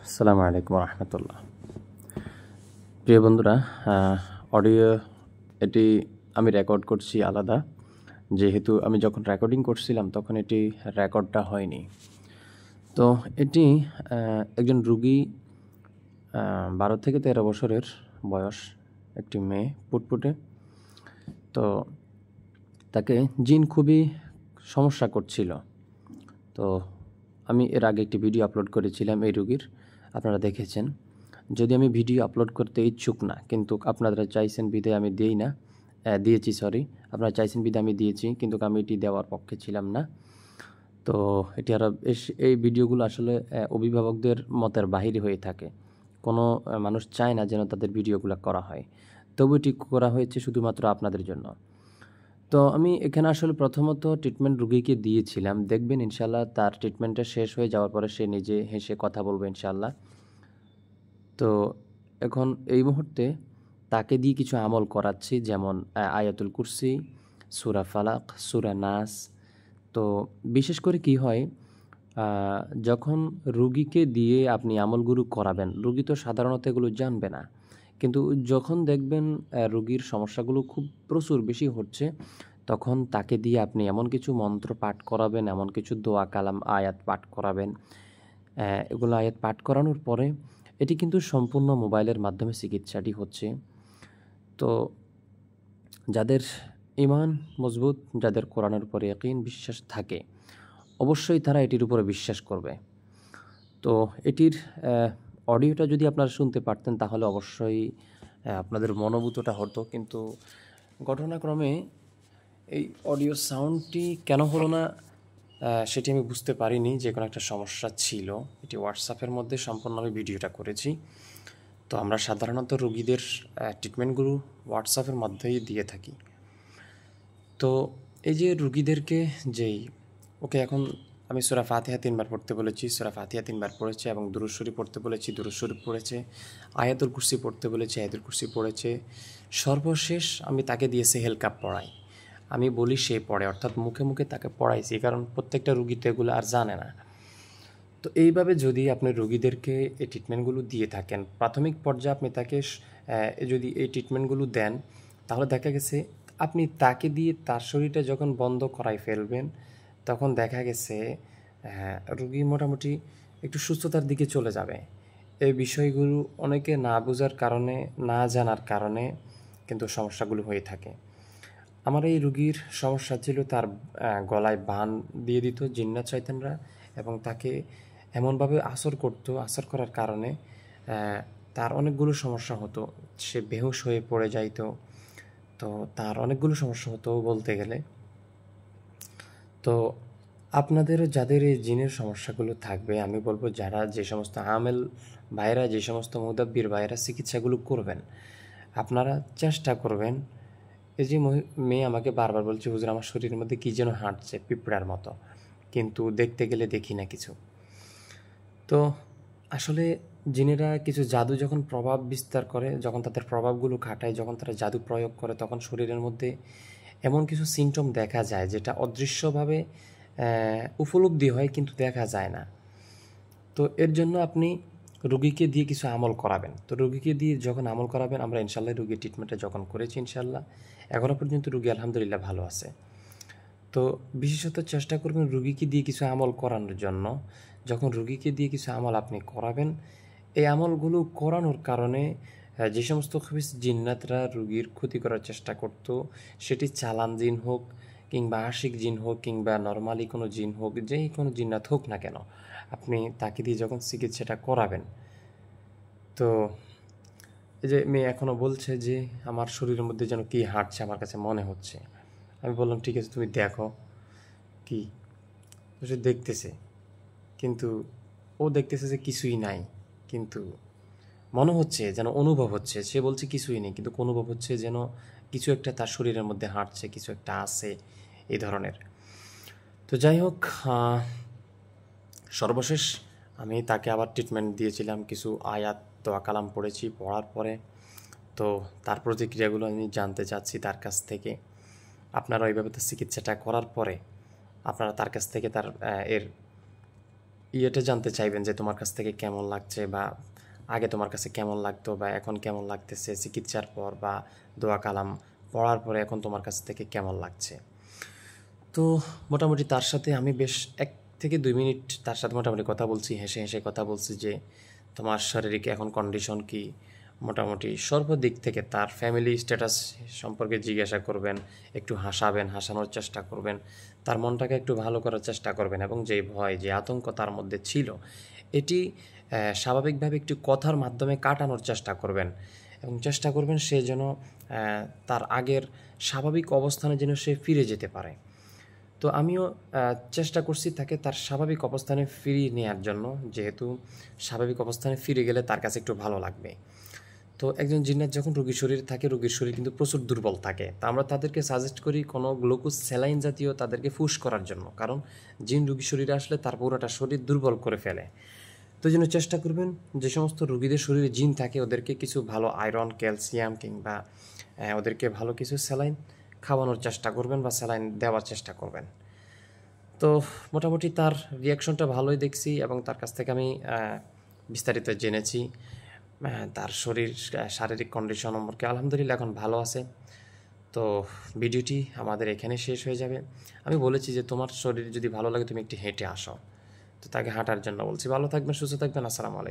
আসসালামু আলাইকুম রহমতুল্লাহ। প্রিয় বন্ধুরা, অডিও এটি আমি রেকর্ড করছি আলাদা, যেহেতু আমি যখন রেকর্ডিং করছিলাম তখন এটি রেকর্ডটা হয়নি। তো এটি একজন রুগী, 12 থেকে 13 বছরের বয়স, একটি মেয়ে পুটপুটে। তো তাকে জিন খুবই সমস্যা করছিল। তো আমি এর আগে একটি ভিডিও আপলোড করেছিলাম এই রুগীর, আপনারা দেখেছেন। যদি আমি ভিডিও আপলোড করতে ইচ্ছুক না, কিন্তু আপনারা চাইছেন বিধে আমি দিয়েছি, আপনারা চাইছেন বিধে আমি দিয়েছি, কিন্তু আমি এটি দেওয়ার পক্ষে ছিলাম না। তো এটি আরও এই ভিডিওগুলো আসলে অভিভাবকদের মতের বাহিরে হয়ে থাকে। কোনো মানুষ চায় না যেন তাদের ভিডিওগুলো করা হয়, তবু এটি করা হয়েছে শুধুমাত্র আপনাদের জন্য। তো আমি এখানে আসলে প্রথমত ট্রিটমেন্ট রুগীকে দিয়েছিলাম, দেখবেন ইনশাল্লাহ তার ট্রিটমেন্টটা শেষ হয়ে যাওয়ার পরে সে নিজে হেসে কথা বলবে ইনশাল্লাহ। তো এখন এই মুহূর্তে তাকে দিয়ে কিছু আমল করাচ্ছি, যেমন আয়াতুল কুরসি, সূরা ফালাক, সূরা নাস। তো বিশেষ করে কি হয়, যখন রুগীকে দিয়ে আপনি আমলগুলো করাবেন, রুগী তো সাধারণত এগুলো জানবে না, কিন্তু যখন দেখবেন রুগীর সমস্যাগুলো খুব প্রচুর বেশি হচ্ছে, তখন তাকে দিয়ে আপনি এমন কিছু মন্ত্র পাঠ করাবেন, এমন কিছু দোয়া কালাম আয়াত পাঠ করাবেন। এগুলো আয়াত পাঠ করানোর পরে এটি কিন্তু সম্পূর্ণ মোবাইলের মাধ্যমে চিকিৎসাটি হচ্ছে। তো যাদের ঈমান মজবুত, যাদের কোরআনের উপরে ইয়াকিন বিশ্বাস থাকে, অবশ্যই তারা এটির উপরে বিশ্বাস করবে। তো এটির অডিওটা যদি আপনারা শুনতে পারতেন তাহলে অবশ্যই আপনাদের মনোভূতটা হতো, কিন্তু ঘটনাক্রমে এই অডিও সাউন্ডটি কেন হলো না সেটি আমি বুঝতে পারিনি, যে কোনো একটা সমস্যা ছিল। এটি হোয়াটসঅ্যাপের মধ্যে সম্পূর্ণ আমি ভিডিওটা করেছি। তো আমরা সাধারণত রোগীদের ট্রিটমেন্টগুলো হোয়াটসঅ্যাপের মধ্যেই দিয়ে থাকি। তো এই যে রুগীদেরকে ওকে এখন আমি সূরা ফাতিহা 3 বার পড়তে বলেছি, সূরা ফাতিহা 3 বার পড়েছে, এবং দুরূদ শরীফ পড়তে বলেছি, দুরূদ শরীফ পড়েছে, আয়াতুল কুরসি পড়তে বলেছি, আয়াতুল কুরসি পড়েছে। সর্বশেষ আমি তাকে দিয়ে সেহেল কাপ পড়াই। আমি বলি সে পড়ে, অর্থাৎ মুখে মুখে তাকে পড়াইছি, কারণ প্রত্যেকটা রুগী তো এগুলো আর জানে না। তো এইভাবে যদি আপনি রোগীদেরকে এই ট্রিটমেন্টগুলো দিয়ে থাকেন, প্রাথমিক পর্যায়ে আপনি তাকে যদি এই ট্রিটমেন্টগুলো দেন, তাহলে দেখা গেছে আপনি তাকে দিয়ে তার শরীরটা যখন বন্ধ করাই ফেলবেন, তখন দেখা গেছে রোগী মোটামুটি একটু সুস্থতার দিকে চলে যাবে। এই বিষয়গুলো অনেকে না বোঝার কারণে, না জানার কারণে কিন্তু সমস্যাগুলো হয়ে থাকে। আমার এই রুগীর সমস্যা ছিল, তার গলায় বান দিয়ে দিত জিন্নাত শয়তানরা, এবং তাকে এমনভাবে আসর করার কারণে তার অনেকগুলো সমস্যা হতো। সে বেহুশ হয়ে পড়ে যাইতো। তো তার অনেকগুলো সমস্যা হতো বলতে গেলে। তো আপনাদেরও যাদের এই জিনের সমস্যাগুলো থাকবে, আমি বলবো যারা যে সমস্ত আমেল ভাইরা, যে সমস্ত মুদাব্বির ভাইরা চিকিৎসাগুলো করবেন, আপনারা চেষ্টা করবেন। এই যে মেয়ে আমাকে বারবার বলছে, হুজুর আমার শরীরের মধ্যে কী যেন হাঁটছে পিঁপড়ার মতো, কিন্তু দেখতে গেলে দেখি না কিছু। তো আসলে জিনেরা কিছু জাদু যখন প্রভাব বিস্তার করে, যখন তাদের প্রভাবগুলো খাটায়, যখন তারা জাদু প্রয়োগ করে, তখন শরীরের মধ্যে এমন কিছু সিমটম দেখা যায় যেটা অদৃশ্যভাবে উপলব্ধি হয়, কিন্তু দেখা যায় না। তো এর জন্য আপনি রুগীকে দিয়ে কিছু আমল করাবেন। তো রুগীকে দিয়ে যখন আমল করাবেন, আমরা ইনশাল্লাহ রুগীর ট্রিটমেন্টটা যখন করেছি ইনশাল্লাহ, এখনও পর্যন্ত রুগী আলহামদুলিল্লাহ ভালো আছে। তো বিশেষত চেষ্টা করবেন রুগীকে দিয়ে কিছু আমল করানোর জন্য। যখন রুগীকে দিয়ে কিছু আমল আপনি করাবেন, এই আমলগুলো করানোর কারণে যে সমস্ত খবিস জিন্নাতরা রুগীর ক্ষতি করার চেষ্টা করত, সেটি চালান জিন হোক, কিংবা আশিক জিন হোক, কিংবা নর্মালি কোনো জিন হোক, যেই কোনো জিন্নাত হোক না কেন, আপনি তাকে দিয়ে যখন চিকিৎসাটা করাবেন, তো এই যে মেয়ে এখনও বলছে যে আমার শরীরের মধ্যে যেন কী হাঁটছে আমার কাছে মনে হচ্ছে। আমি বললাম ঠিক আছে, তুমি দেখো কি। তো সে দেখতেছে, কিন্তু ও দেখতেছে যে কিছুই নাই, কিন্তু মনে হচ্ছে যেন অনুভব হচ্ছে, সে বলছে কিছুই নেই, কিন্তু অনুভব হচ্ছে যেন কিছু একটা তার শরীরের মধ্যে হাঁটছে, কিছু একটা আছে এই ধরনের। তো যাই হোক, সর্বশেষ আমি তাকে আবার ট্রিটমেন্ট দিয়েছিলাম, কিছু আয়াত দোয়া কালাম পড়েছি, পড়ার পরে তো তার প্রতিক্রিয়াগুলো আমি জানতে চাচ্ছি তার কাছ থেকে। আপনারা ওইভাবে তার চিকিৎসাটা করার পরে আপনারা তার কাছ থেকে এর ইয়েটা জানতে চাইবেন যে তোমার কাছ থেকে কেমন লাগছে, বা আগে তোমার কাছে কেমন লাগতো বা এখন কেমন লাগতেছে, চিকিৎসার পর বা দোয়া কালাম পড়ার পরে এখন তোমার কাছ থেকে কেমন লাগছে। তো মোটামুটি তার সাথে আমি বেশ 1 থেকে 2 মিনিট তার সাথে মোটামুটি কথা বলছি, হেসে হেসে কথা বলছি যে তোমার শারীরিক এখন কন্ডিশন কি, মোটামুটি সর্বদিক থেকে তার ফ্যামিলি স্ট্যাটাস সম্পর্কে জিজ্ঞাসা করবেন, একটু হাসাবেন, হাসানোর চেষ্টা করবেন, তার মনটাকে একটু ভালো করার চেষ্টা করবেন, এবং যে ভয়, যে আতঙ্ক তার মধ্যে ছিল এটি স্বাভাবিকভাবে একটু কথার মাধ্যমে কাটানোর চেষ্টা করবেন, এবং চেষ্টা করবেন সে যেন তার আগের স্বাভাবিক অবস্থানে যেন সে ফিরে যেতে পারে। তো আমিও চেষ্টা করছি তাকে তার স্বাভাবিক অবস্থানে ফিরিয়ে নেওয়ার জন্য, যেহেতু স্বাভাবিক অবস্থানে ফিরে গেলে তার কাছে একটু ভালো লাগবে। তো একজন জিন্নাত যখন রোগীর শরীরে থাকে, রোগীর শরীর কিন্তু প্রচুর দুর্বল থাকে, তা আমরা তাদেরকে সাজেস্ট করি কোনো গ্লুকোজ স্যালাইন জাতীয় তাদেরকে পুশ করার জন্য, কারণ জিন রোগীর শরীরে আসলে তার পুরোটা শরীর দুর্বল করে ফেলে। তো এই জন্য চেষ্টা করবেন যে সমস্ত রোগীদের শরীরে জিন থাকে ওদেরকে কিছু ভালো আয়রন, ক্যালসিয়াম কিংবা ওদেরকে ভালো কিছু স্যালাইন খাওয়ানোর চেষ্টা করবেন বা স্যালাইন দেওয়ার চেষ্টা করবেন। তো মোটামুটি তার রিয়াকশনটা ভালোই দেখছি, এবং তার কাছ থেকে আমি বিস্তারিত জেনেছি তার শারীরিক কন্ডিশন সম্পর্কে। আলহামদুলিল্লাহ এখন ভালো আছে। তো ভিডিওটি আমাদের এখানে শেষ হয়ে যাবে। আমি বলেছি যে তোমার শরীর যদি ভালো লাগে তুমি একটু হেঁটে আসো, তো তাকে হাঁটার জন্য বলছি। ভালো থাকবেন, সুস্থ থাকবেন। আসসালামু আলাইকুম।